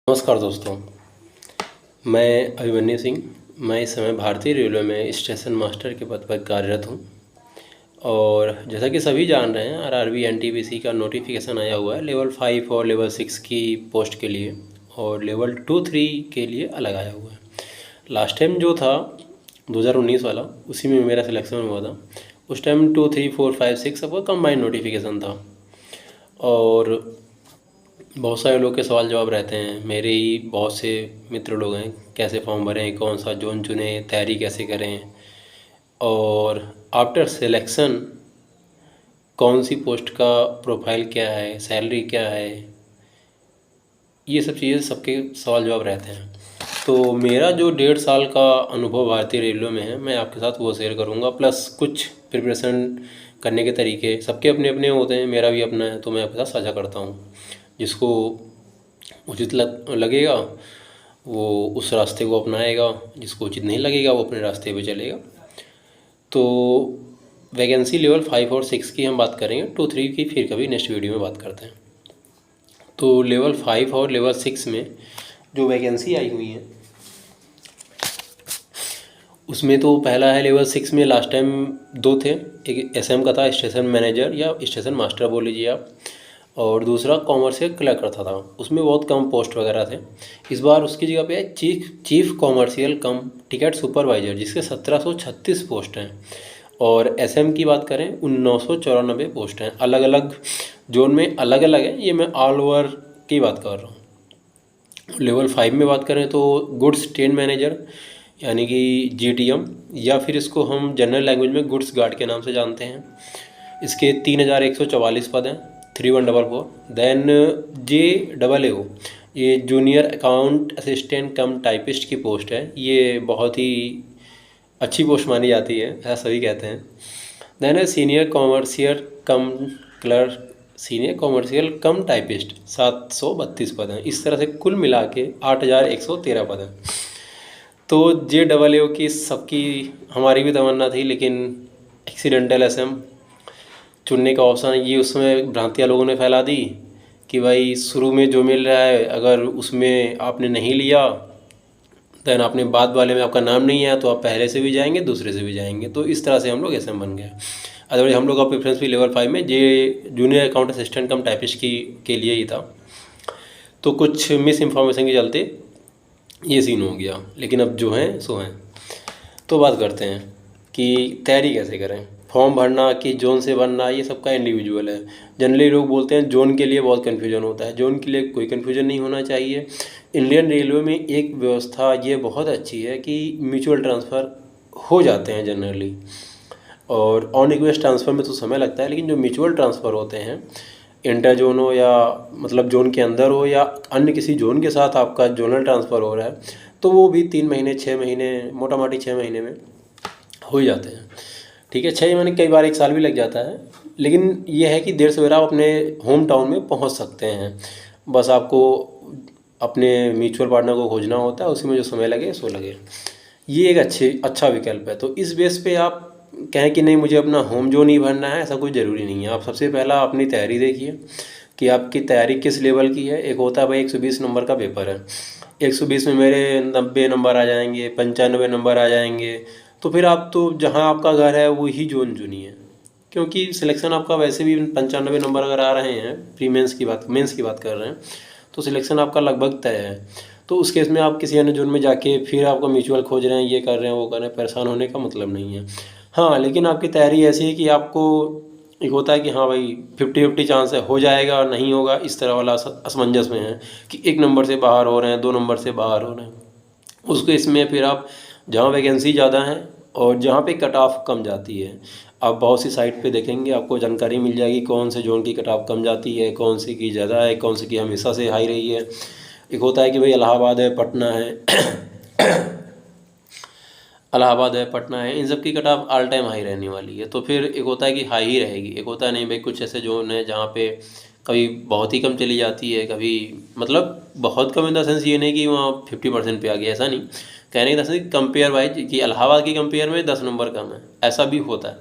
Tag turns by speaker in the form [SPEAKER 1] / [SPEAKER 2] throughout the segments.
[SPEAKER 1] नमस्कार दोस्तों, मैं अभिमन्यु सिंह। मैं इस समय भारतीय रेलवे में स्टेशन मास्टर के पद पर कार्यरत हूँ। और जैसा कि सभी जान रहे हैं, आरआरबी एनटीपीसी का नोटिफिकेशन आया हुआ है लेवल 5 और लेवल 6 की पोस्ट के लिए, और लेवल 2-3 के लिए अलग आया हुआ है। लास्ट टाइम जो था 2019 वाला, उसी में मेरा सिलेक्शन हुआ था। उस टाइम 2, 3, 4, 5, 6 सबका कंबाइंड नोटिफिकेशन था। और बहुत सारे लोग के सवाल जवाब रहते हैं। मेरे ही बहुत से मित्र लोग हैं, कैसे फॉर्म भरें, कौन सा जोन चुनें, तैयारी कैसे करें, और आफ्टर सिलेक्शन कौन सी पोस्ट का प्रोफाइल क्या है, सैलरी क्या है, ये सब चीज़ें सबके सवाल जवाब रहते हैं। तो मेरा जो 1.5 साल का अनुभव भारतीय रेलवे में है, मैं आपके साथ वो शेयर करूँगा, प्लस कुछ प्रिपरेशन करने के तरीके। सबके अपने अपने होते हैं, मेरा भी अपना है, तो मैं आपके साथ साझा करता हूँ। जिसको उचित लगेगा वो उस रास्ते को अपनाएगा, जिसको उचित नहीं लगेगा वो अपने रास्ते पे चलेगा। तो वैकेंसी लेवल 5 और 6 की हम बात करेंगे, 2-3 की फिर कभी नेक्स्ट वीडियो में बात करते हैं। तो लेवल 5 और लेवल 6 में जो वैकेंसी आई हुई है, उसमें तो पहला है लेवल 6 में, लास्ट टाइम 2 थे। एक एसएम का था, स्टेशन मैनेजर या स्टेशन मास्टर बोल लीजिए आप, और दूसरा कॉमर्शियल क्लर्क था। उसमें बहुत कम पोस्ट वगैरह थे। इस बार उसकी जगह पे है चीफ कॉमर्शियल कम टिकट सुपरवाइज़र, जिसके 1736 पोस्ट हैं। और एसएम की बात करें 994 पोस्ट हैं। अलग अलग जोन में अलग अलग है, ये मैं ऑल ओवर की बात कर रहा हूँ। लेवल 5 में बात करें तो गुड्स ट्रेन मैनेजर यानी कि जीटीएम, या फिर इसको हम जनरल लैंग्वेज में गुड्स गार्ड के नाम से जानते हैं। इसके 3144 पद हैं, 3144। देन JAA, ये जूनियर अकाउंट असिस्टेंट कम टाइपिस्ट की पोस्ट है। ये बहुत ही अच्छी पोस्ट मानी जाती है, ऐसा सभी कहते हैं। Then senior commercial cum clerk, senior commercial cum typist, 732 पद हैं। इस तरह से कुल मिला के 8113 पद हैं। तो JAA की सबकी हमारी भी तमन्ना थी, लेकिन एक्सीडेंटल एसएम चुनने का ऑप्शन ये उसमें भ्रांतियाँ लोगों ने फैला दी कि भाई शुरू में जो मिल रहा है अगर उसमें आपने नहीं लिया, दैन आपने बाद वाले में आपका नाम नहीं आया तो आप पहले से भी जाएंगे, दूसरे से भी जाएंगे। तो इस तरह से हम लोग एसएम बन गए। अदरवाइज हम लोग का प्रेफरेंस भी लेवल 5 में जूनियर अकाउंट असिस्टेंट कम टाइपिस्ट के लिए ही था। तो कुछ मिस इन्फॉर्मेशन के चलते ये सीन हो गया, लेकिन अब जो हैं सो हैं। तो बात करते हैं कि तैयारी कैसे करें। फॉर्म भरना कि जोन से भरना, ये सबका इंडिविजुअल है। जनरली लोग बोलते हैं जोन के लिए बहुत कन्फ्यूजन होता है। जोन के लिए कोई कन्फ्यूजन नहीं होना चाहिए। इंडियन रेलवे में एक व्यवस्था ये बहुत अच्छी है कि म्यूचुअल ट्रांसफ़र हो जाते हैं जनरली, और ऑन रिक्वेस्ट ट्रांसफ़र में तो समय लगता है, लेकिन जो म्यूचुअल ट्रांसफ़र होते हैं, इंटर जोन हो या मतलब जोन के अंदर हो या अन्य किसी जोन के साथ आपका जोनल ट्रांसफ़र हो रहा है, तो वो भी 3 महीने 6 महीने, मोटा मोटी 6 महीने में हो ही जाते हैं। ठीक है, 6 महीने, कई बार 1 साल भी लग जाता है, लेकिन ये है कि देर सवेरा आप अपने होम टाउन में पहुंच सकते हैं। बस आपको अपने म्यूचुअल पार्टनर को खोजना होता है, उसी में जो समय लगे सो लगे। ये एक अच्छा विकल्प है। तो इस बेस पे आप कहें कि नहीं मुझे अपना होम जोन ही भरना है, ऐसा कोई ज़रूरी नहीं है। आप सबसे पहला अपनी तैयारी देखिए कि आपकी तैयारी किस लेवल की है। एक होता है भाई 120 नंबर का पेपर है, 120 में मेरे 90 नंबर आ जाएंगे, 95 नंबर आ जाएंगे, तो फिर आप तो जहाँ आपका घर है वही जोन चुनिए, क्योंकि सिलेक्शन आपका वैसे भी 95 नंबर अगर आ रहे हैं, प्री मेंस की बात कर रहे हैं, तो सिलेक्शन आपका लगभग तय है। तो उस केस में आप किसी अन्य जोन में जाके फिर आपको म्यूचुअल खोज रहे हैं, ये कर रहे हैं, वो कर रहे हैं, परेशान होने का मतलब नहीं है। हाँ, लेकिन आपकी तैयारी ऐसी है कि आपको एक होता है कि हाँ भाई 50-50 चांस है, हो जाएगा नहीं होगा, इस तरह वाला असमंजस में है कि 1 नंबर से बाहर हो रहे हैं, 2 नंबर से बाहर हो रहे हैं। उसको इसमें फिर आप जहाँ वैकेंसी ज़्यादा है और जहाँ पे कट ऑफ कम जाती है, आप बहुत सी साइट पे देखेंगे, आपको जानकारी मिल जाएगी कौन से जोन की कट ऑफ कम जाती है, कौन सी की ज़्यादा है, कौन सी की हमेशा से हाई रही है। एक होता है कि भाई इलाहाबाद है, पटना है इलाहाबाद है, पटना है, इन सब की cut off all time high रहने वाली है। तो फिर एक होता है कि हाई ही रहेगी। एक होता है नहीं भाई, कुछ ऐसे जोन है जहाँ पे कभी बहुत ही कम चली जाती है, कभी मतलब बहुत कम इन द सेंस ये नहीं कि वहाँ 50% पे आ गया, ऐसा नहीं कहने का सेंस कंपेयर वाइज कि इलाहाबाद की कंपेयर में 10 नंबर कम है, ऐसा भी होता है।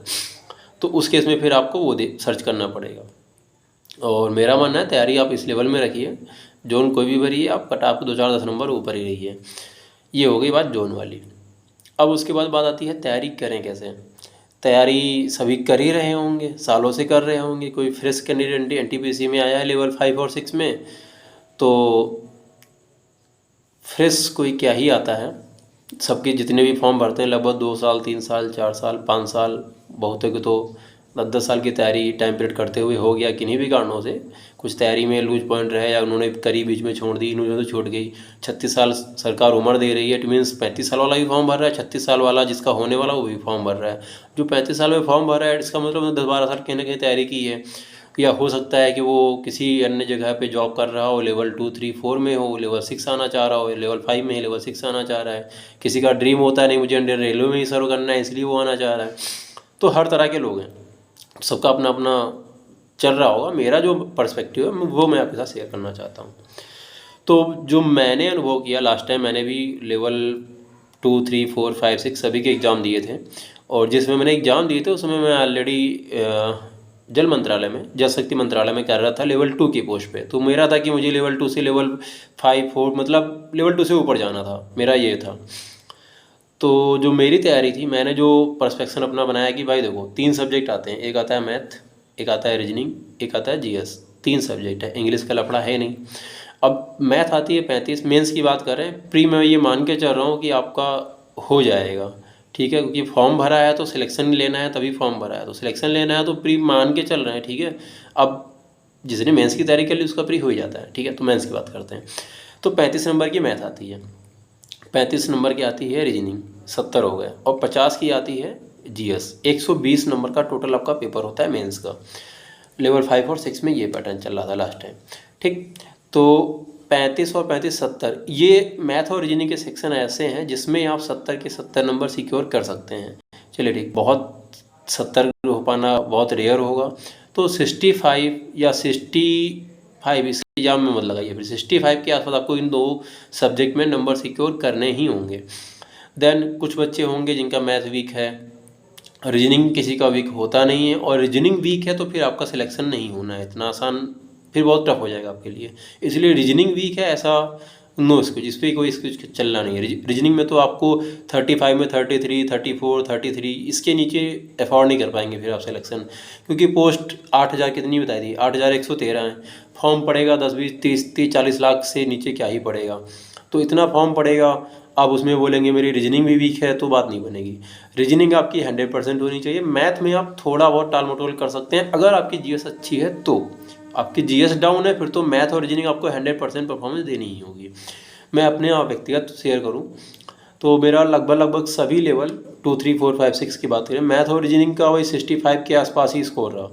[SPEAKER 1] तो उस केस में फिर आपको वो सर्च करना पड़ेगा। और मेरा मानना है तैयारी आप इस लेवल में रखिए जोन कोई भी भरिए आप, कट ऑफ 2-4 10 नंबर ऊपर ही रहिए। ये हो गई बात जोन वाली। अब उसके बाद बात आती है तैयारी करें कैसे। तैयारी सभी कर ही रहे होंगे, सालों से कर रहे होंगे। कोई फ्रेश कैंडिडेट एनटीपीसी में आया है लेवल 5 और 6 में, तो फ्रेश कोई क्या ही आता है। सबके जितने भी फॉर्म भरते हैं लगभग 2 साल 3 साल 4 साल 5 साल, बहुतों को तो 10-10 साल की तैयारी टाइम पीरियड करते हुए हो गया किन्हीं भी कारणों से। कुछ तैयारी में लूज पॉइंट रहे या उन्होंने करी बीच में छोड़ दी, इन्होंने तो छूट गई। 36 साल सरकार उम्र दे रही है, इट मीन्स 35 साल वाला भी फॉर्म भर रहा है, 36 साल वाला जिसका होने वाला वो भी फॉर्म भर रहा है। जो 35 साल में फॉर्म भर रहा है इसका मतलब 10-12 साल कहीं ना कहीं तैयारी की है। या हो सकता है कि वो किसी अन्य जगह पे जॉब कर रहा हो, लेवल 2 3 4 में हो, लेवल 6 आना चाह रहा हो, लेवल 5 में लेवल 6 आना चाह रहा है। किसी का ड्रीम होता है नहीं मुझे इंडियन रेलवे में ही सर्व करना है इसलिए वो आना चाह रहा है। तो हर तरह के लोग हैं, सबका अपना अपना चल रहा होगा। मेरा जो पर्सपेक्टिव है वो मैं आपके साथ शेयर करना चाहता हूँ। तो जो मैंने अनुभव किया लास्ट टाइम, मैंने भी लेवल 2 3 4 5 6 सभी के एग्ज़ाम दिए थे। और जिसमें मैंने एग्ज़ाम दिए थे उसमें मैं ऑलरेडी जल मंत्रालय में, जल शक्ति मंत्रालय में कर रहा था लेवल 2 की पोस्ट पे। तो मेरा था कि मुझे लेवल 2 से लेवल 5 4 मतलब लेवल 2 से ऊपर जाना था, मेरा ये था। तो जो मेरी तैयारी थी, मैंने जो परस्पेक्शन अपना बनाया कि भाई देखो 3 सब्जेक्ट आते हैं, एक आता है मैथ, एक आता है रीजनिंग, एक आता है जीएस। 3 सब्जेक्ट है, इंग्लिश का लफड़ा है नहीं। अब मैथ आती है 35, मेंस की बात करें, प्री मैं ये मान के चल रहा हूँ कि आपका हो जाएगा, ठीक है, क्योंकि फॉर्म भरा है तो सिलेक्शन लेना है, तभी फॉर्म भरा है तो सिलेक्शन लेना है, तो प्री मान के चल रहे हैं, ठीक है। अब जिसने मेंस की तैयारी कर ली उसका प्री हो ही जाता है, ठीक है। तो मेंस की बात करते हैं। तो 35 नंबर की मैथ आती है, 35 नंबर की आती है रीजनिंग, 70 हो गए, और 50 की आती है जीएस। 120 नंबर का टोटल आपका पेपर होता है मेंस का। लेवल 5 और 6 में ये पैटर्न चल रहा था लास्ट टाइम, ठीक। तो 35 और 35 70, ये मैथ और रीजनिंग के सेक्शन ऐसे हैं जिसमें आप 70 के 70 नंबर सिक्योर कर सकते हैं। चलिए ठीक, बहुत 70 हो पाना बहुत रेयर होगा। तो 65 या 65 इस एग्जाम में मत लगाइए, फिर 65 के आसपास आपको इन 2 सब्जेक्ट में नंबर सिक्योर करने ही होंगे। देन कुछ बच्चे होंगे जिनका मैथ वीक है, रीजनिंग किसी का वीक होता नहीं है, और रीजनिंग वीक है तो फिर आपका सिलेक्शन नहीं होना है इतना आसान, फिर बहुत टफ हो जाएगा आपके लिए। इसलिए रीजनिंग वीक है ऐसा नो इसको, जिस पर कोई इसको चलना नहीं है। रीजनिंग में तो आपको 35 में 33 34 33 इसके नीचे अफोर्ड नहीं कर पाएंगे फिर आप सिलेक्शन, क्योंकि पोस्ट 8000 कितनी बताई थी, 8113 है। फॉर्म पड़ेगा 10 20 30 40 लाख से नीचे क्या ही पड़ेगा। तो इतना फॉर्म पड़ेगा, आप उसमें बोलेंगे मेरी रीजनिंग भी वीक है तो बात नहीं बनेगी। रीजनिंग आपकी 100% होनी चाहिए। मैथ में आप थोड़ा बहुत टाल मटोल कर सकते हैं अगर आपकी जीएस अच्छी है तो। आपकी जीएस डाउन है फिर तो मैथ और रीजनिंग आपको 100% परफॉर्मेंस देनी ही होगी। मैं अपने आप व्यक्तिगत शेयर करूं तो मेरा लगभग सभी लेवल 2 3 4 5 6 की बात करें, मैथ और रीजनिंग का वही 65 के आसपास ही स्कोर रहा।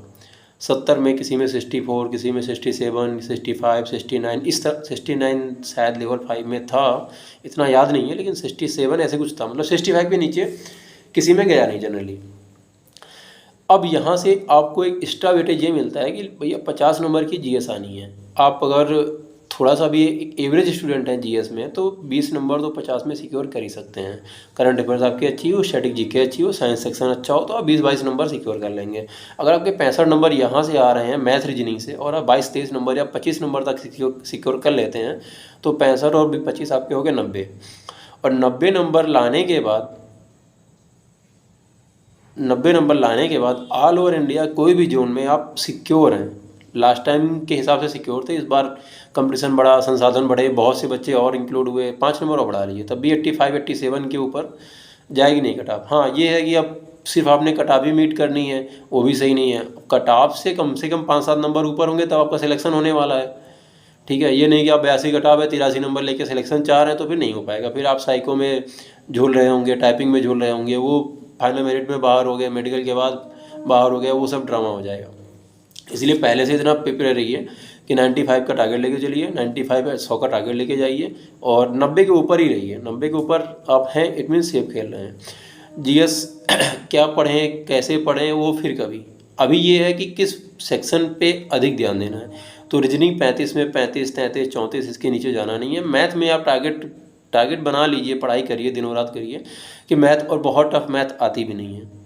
[SPEAKER 1] 70 में किसी में 64, किसी में 67 65 69, इस तरह 69 शायद लेवल 5 में था, इतना याद नहीं है, लेकिन 67 ऐसे कुछ था, मतलब 65 के नीचे किसी में गया नहीं जनरली। अब यहाँ से आपको एक एक्स्ट्रा वेटेज ये मिलता है कि भैया 50 नंबर की जीएस आनी है। आप अगर थोड़ा सा भी एक एवरेज स्टूडेंट हैं जीएस में तो 20 नंबर तो 50 में सिक्योर कर ही सकते हैं। करंट अफेयर्स आपकी अच्छी हो, स्टैटिक जीके अच्छी हो, साइंस सेक्शन अच्छा हो तो आप 20-22 नंबर सिक्योर कर लेंगे। अगर आपके 65 नंबर यहाँ से आ रहे हैं मैथ रीजनिंग से और आप 22-23 नंबर या 25 नंबर तक सिक्योर कर लेते हैं तो 65 और 25 आपके हो गए 90। और 90 नंबर लाने के बाद ऑल ओवर इंडिया कोई भी जोन में आप सिक्योर हैं। लास्ट टाइम के हिसाब से सिक्योर थे, इस बार कंपटीशन बढ़ा, संसाधन बढ़े, बहुत से बच्चे और इंक्लूड हुए, 5 नंबर और बढ़ा लीजिए, तब भी 85-87 के ऊपर जाएगी नहीं कट ऑफ। हाँ ये है कि अब सिर्फ आपने कट ऑफ ही मीट करनी है, वो भी सही नहीं है। कट ऑफ से कम 5-7 नंबर ऊपर होंगे तब आपका सिलेक्शन होने वाला है, ठीक है। ये नहीं कि आप 82 कट ऑफ है 83 नंबर लेके सिलेक्शन चाह रहे हैं तो फिर नहीं हो पाएगा। फिर आप साइको में झूल रहे होंगे, टाइपिंग में झूल रहे होंगे, वो फाइनल मेरिट में बाहर हो गए, मेडिकल के बाद बाहर हो गया, वो सब ड्रामा हो जाएगा। इसलिए पहले से इतना प्रिपेयर रहिए कि 95 का टारगेट लेके चलिए, 95 100 का टारगेट लेके जाइए और 90 के ऊपर ही रहिए। 90 के ऊपर आप हैं इट मीन सेफ खेल रहे हैं। जीएस क्या पढ़ें कैसे पढ़ें वो फिर कभी, अभी ये है कि किस सेक्शन पे अधिक ध्यान देना है। तो रीजनिंग 35 में 35 33 34 इसके नीचे जाना नहीं है। मैथ में आप टारगेट बना लीजिए, पढ़ाई करिए, दिनों रात करिए कि मैथ, और बहुत टफ मैथ आती भी नहीं है।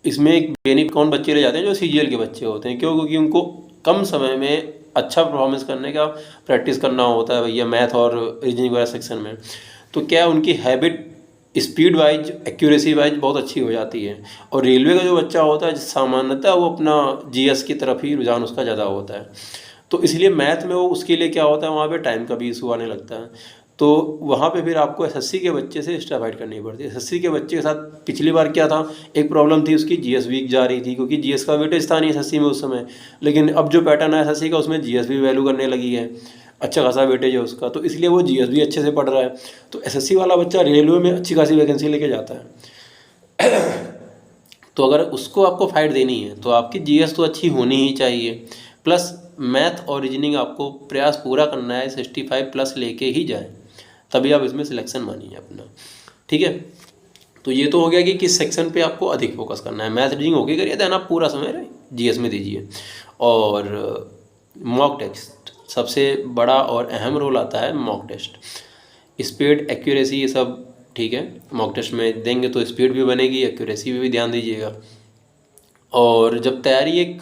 [SPEAKER 1] इसमें एक बेनिफिट कौन बच्चे रह जाते हैं, जो सीजीएल के बच्चे होते हैं, क्यों? क्योंकि उनको कम समय में अच्छा परफॉर्मेंस करने का प्रैक्टिस करना होता है भैया मैथ और रीजनिंग वगैरह सेक्शन में, तो क्या उनकी habit speed wise accuracy wise बहुत अच्छी हो जाती है। और रेलवे का जो बच्चा होता है सामान्यतः वो अपना जीएस की तरफ ही रुझान उसका ज़्यादा होता है, तो इसलिए मैथ में वो उसके लिए क्या होता है वहाँ पे टाइम का भी इशू आने लगता है। तो वहाँ पे फिर आपको एसएससी के बच्चे से एक्स्ट्रा फाइट करनी पड़ती है। एसएससी के बच्चे के साथ पिछली बार क्या था, एक प्रॉब्लम थी उसकी जीएस वीक जा रही थी, क्योंकि जीएस का वेटेज था नहीं एसएससी में उस समय, लेकिन अब जो पैटर्न है एसएससी का उसमें जीएस भी वैल्यू करने लगी है, अच्छा खासा वेटेज है उसका, तो इसलिए वो जीएस भी अच्छे से पढ़ रहा है। तो एसएससी वाला बच्चा रेलवे में अच्छी खासी वैकेंसी लेके जाता है। तो अगर उसको आपको फाइट देनी है तो आपकी जीएस तो अच्छी होनी ही चाहिए, प्लस मैथ और रीजनिंग आपको प्रयास पूरा करना है 65+ लेके ही जाए, तभी आप इसमें सिलेक्शन मानिए अपना, ठीक है। तो ये तो हो गया कि किस सेक्शन पे आपको अधिक फोकस करना है। मैथ रीजनिंग ओके करिए, देन आप पूरा समय जीएस में दीजिए। और मॉक टेस्ट सबसे बड़ा और अहम रोल आता है मॉक टेस्ट। स्पीड एक्यूरेसी ये सब ठीक है, मॉक टेस्ट में देंगे तो स्पीड भी बनेगी, एक्यूरेसी भी ध्यान दीजिएगा। और जब तैयारी एक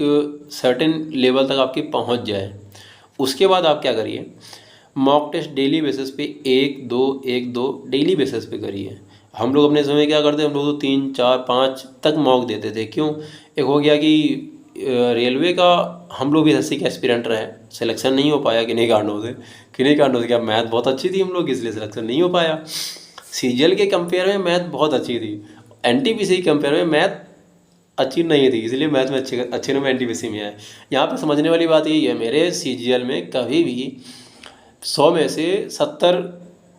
[SPEAKER 1] सर्टेन लेवल तक आपकी पहुंच जाए उसके बाद आप क्या करिए, मॉक टेस्ट डेली बेसिस पे 1-2 डेली बेसिस पे करिए। हम लोग अपने समय क्या करते हैं, हम लोग तो 3-4-5 तक मॉक देते थे। क्यों? एक हो गया कि रेलवे का हम लोग भी एसएससी के एस्पिरेंट रहे, सिलेक्शन नहीं हो पाया किन्हीं कारणों से। किन्हीं कारणों से क्या, मैथ बहुत अच्छी थी हम लोग इसलिए सिलेक्शन नहीं हो पाया। सीजीएल के कंपेयर में मैथ बहुत अच्छी थी, एनटीपीसी के कंपेयर में मैथ अच्छी नहीं थी, इसलिए मैथ में अच्छे नंबर एनटीपीसी में आए। यहाँ पे समझने वाली बात यही है, मेरे सीजीएल में कभी भी 100 में से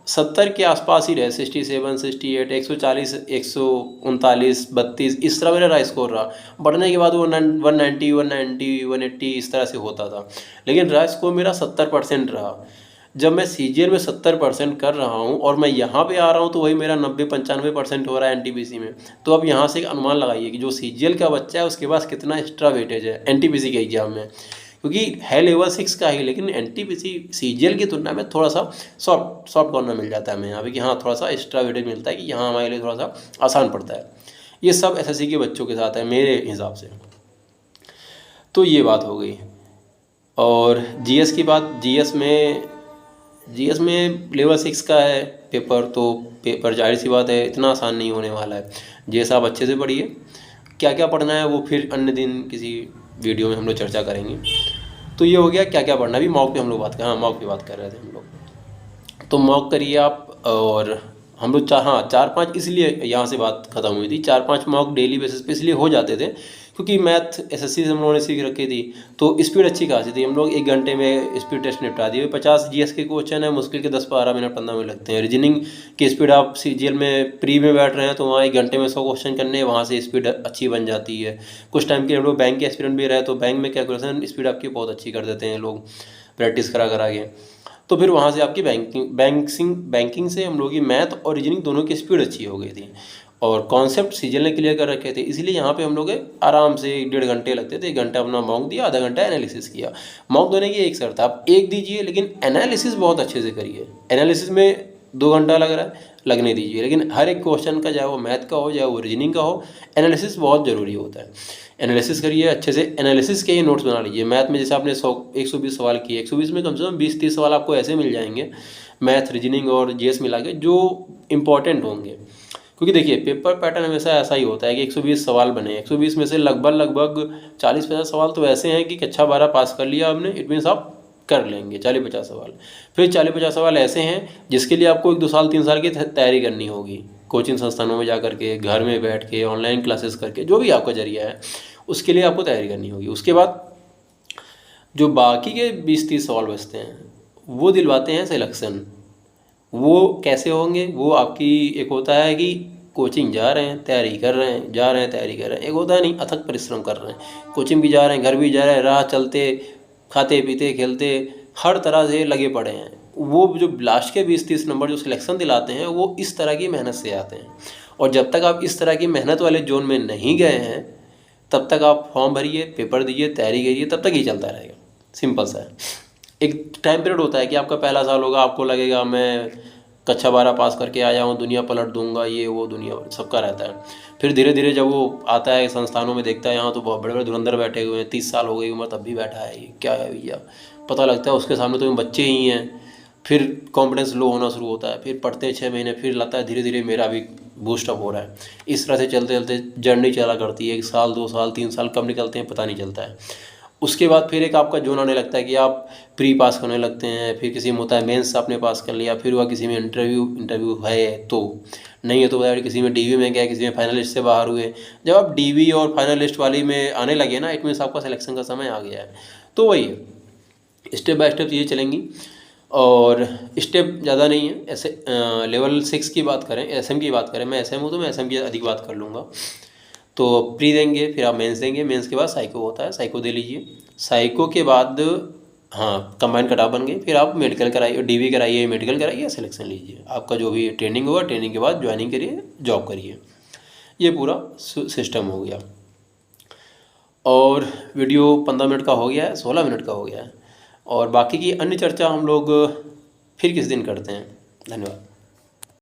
[SPEAKER 1] 70 के आसपास ही रहे, 67, 68, 140, 139, 32, इस तरह मेरा राय स्कोर रहा। बढ़ने के बाद वो 190, 190, 180 इस तरह से होता था, लेकिन राय स्कोर मेरा 70% रहा। जब मैं सीजीएल में 70% कर रहा हूँ और मैं यहाँ पे आ रहा हूँ तो वही मेरा 90-95% हो रहा है एनटीपीसी में। तो अब यहाँ से एक अनुमान लगाइए कि जो सीजीएल का बच्चा है उसके पास कितना एक्स्ट्रा वेटेज है एनटीपीसी के एग्जाम में, क्योंकि है लेवल 6 का ही, लेकिन एनटीपीसी सीजीएल की तुलना में थोड़ा सा सॉफ्ट कॉर्नर मिल जाता है हमें यहाँ पे, कि हाँ थोड़ा सा एक्स्ट्रा वेटेज मिलता है, कि यहाँ हमारे लिए थोड़ा सा आसान पड़ता है। ये सब एसएससी के बच्चों के साथ है मेरे हिसाब से। तो ये बात हो गई। और जीएस की बात, जीएस में लेवल 6 का है पेपर, तो पेपर जाहिर सी बात है इतना आसान नहीं होने वाला है। जीएस आप अच्छे से पढ़िए, क्या क्या पढ़ना है वो फिर अन्य दिन किसी वीडियो में हम लोग चर्चा करेंगे। तो ये हो गया क्या क्या पढ़ना। अभी मॉक पे हम लोग बात कर, हाँ मॉक पे बात कर रहे थे हम लोग। तो मॉक करिए आप। और हम लोग 4-5 इसलिए यहाँ से बात ख़त्म हुई थी, 4-5 मॉक डेली बेसिस पे इसलिए हो जाते थे क्योंकि मैथ एसएससी से हम लोगों ने सीख रखी थी, तो स्पीड अच्छी खासी थी। हम लोग 1 घंटे में स्पीड टेस्ट निपटा दिए। 50 जीएस के क्वेश्चन है, मुश्किल के 10-12 मिनट 15 मिनट लगते हैं। रीजनिंग की स्पीड आप सीजीएल में प्री में बैठ रहे हैं तो वहाँ 1 घंटे में 100 क्वेश्चन करने, वहाँ से स्पीड अच्छी बन जाती है। कुछ टाइम के हम लोग बैंक के एस्पिरेंट भी रहे तो बैंक में कैलकुलेशन स्पीड आपकी बहुत अच्छी कर देते हैं लोग, प्रैक्टिस करा के। तो फिर वहाँ से आपकी बैंकिंग से हम लोग की मैथ और रीजनिंग दोनों की स्पीड अच्छी हो गई थी। और कॉन्सेप्ट सीजीएल ने क्लियर कर रखे थे, इसलिए यहाँ पे हम लोग आराम से 1.5 घंटे लगते थे। 1 घंटा अपना मॉक दिया, आधा घंटा एनालिसिस किया। मॉक देने की एक शर्त, आप एक दीजिए लेकिन एनालिसिस बहुत अच्छे से करिए। एनालिसिस में 2 घंटा लग रहा है, लगने दीजिए, लेकिन हर एक क्वेश्चन का, चाहे वो मैथ का हो चाहे वो रीजनिंग का हो, एनालिसिस बहुत ज़रूरी होता है। एनालिसिस करिए अच्छे से, एनालिसिस के ही नोट्स बना लीजिए। मैथ में जैसे आपने 120 सवाल किए, 120 में कम से कम 20-30 सवाल आपको ऐसे मिल जाएंगे मैथ रीजनिंग और जीएस मिला के जो इम्पॉर्टेंट होंगे। क्योंकि देखिए पेपर पैटर्न हमेशा ऐसा ही होता है कि 120 सवाल बने, 120 में से लगभग 40-50 सवाल तो ऐसे हैं कि कक्षा 12 पास कर लिया आपने, इट मीन्स आप कर लेंगे 40-50 सवाल। फिर 40-50 सवाल ऐसे हैं जिसके लिए आपको 1-2 साल 3 साल की तैयारी करनी होगी, कोचिंग संस्थानों में जा करके, घर में बैठ के, ऑनलाइन क्लासेस करके, जो भी आपका जरिया है उसके लिए आपको तैयारी करनी होगी। उसके बाद जो बाकी के 20-30 सवाल बचते हैं वो दिलवाते हैं सिलेक्शन। वो कैसे होंगे, वो आपकी एक होता है कि कोचिंग जा रहे हैं, तैयारी कर रहे हैं, जा रहे हैं, तैयारी कर रहे हैं। एक होता है नहीं, अथक परिश्रम कर रहे हैं, कोचिंग भी जा रहे हैं, घर भी जा रहे हैं, राह चलते, खाते पीते खेलते हर तरह से लगे पड़े हैं। वो जो लास्ट के 20-30 नंबर जो सिलेक्शन दिलाते हैं वो इस तरह की मेहनत से आते हैं। और जब तक आप इस तरह की मेहनत वाले जोन में नहीं गए हैं तब तक आप फॉर्म भरिए, पेपर दीजिए, तैयारी करिए, तब तक ही चलता रहेगा। सिंपल सा है। एक टाइम पीरियड होता है कि आपका पहला साल होगा, आपको लगेगा मैं कक्षा 12 पास करके आया हूँ, दुनिया पलट दूंगा, ये वो दुनिया सबका रहता है। फिर धीरे धीरे जब वो आता है संस्थानों में, देखता है यहाँ तो बहुत बड़े बड़े धुरंधर बैठे हुए हैं, 30 साल हो गई उम्र तब भी बैठा है, ये क्या है भैया। पता लगता है उसके सामने तो बच्चे ही हैं, फिर कॉन्फिडेंस लो होना शुरू होता है, फिर पढ़ते हैं 6 महीने, फिर लगता है धीरे धीरे मेरा भी बूस्टअप हो रहा है। इस तरह से चलते चलते जर्नी चला करती है, 1 साल 2 साल 3 साल कब निकलते हैं पता नहीं चलता है। उसके बाद फिर एक आपका जोन आने लगता है कि आप प्री पास करने लगते हैं, फिर किसी में होता है मेंस आपने पास कर लिया, फिर हुआ किसी में इंटरव्यू है तो, नहीं है तो किसी में डीवी में गया, किसी में फाइनलिस्ट से बाहर हुए। जब आप डीवी और फाइनलिस्ट वाली में आने लगे ना, इट मीन्स आपका सिलेक्शन का समय आ गया है। तो वही है, स्टेप बाय स्टेप चीज़ें चलेंगी और स्टेप ज़्यादा नहीं है। ऐसे लेवल 6 की बात करें, एसएम की बात करें, मैं एसएम हूँ तो मैं एसएम की अधिक बात कर लूँगा। तो प्री देंगे, फिर आप मेंस देंगे, मेंस के बाद साइको होता है, साइको दे लीजिए। साइको के बाद हाँ कंबाइंड कटऑफ बन गई, फिर आप मेडिकल कराइए, डीवी कराइए, मेडिकल कराइए, सिलेक्शन लीजिए। आपका जो भी ट्रेनिंग होगा, ट्रेनिंग के बाद ज्वाइनिंग करिए, जॉब करिए। ये पूरा सिस्टम हो गया। और वीडियो 15 मिनट का हो गया है, 16 मिनट का हो गया है, और बाकी की अन्य चर्चा हम लोग फिर किस दिन करते हैं। धन्यवाद।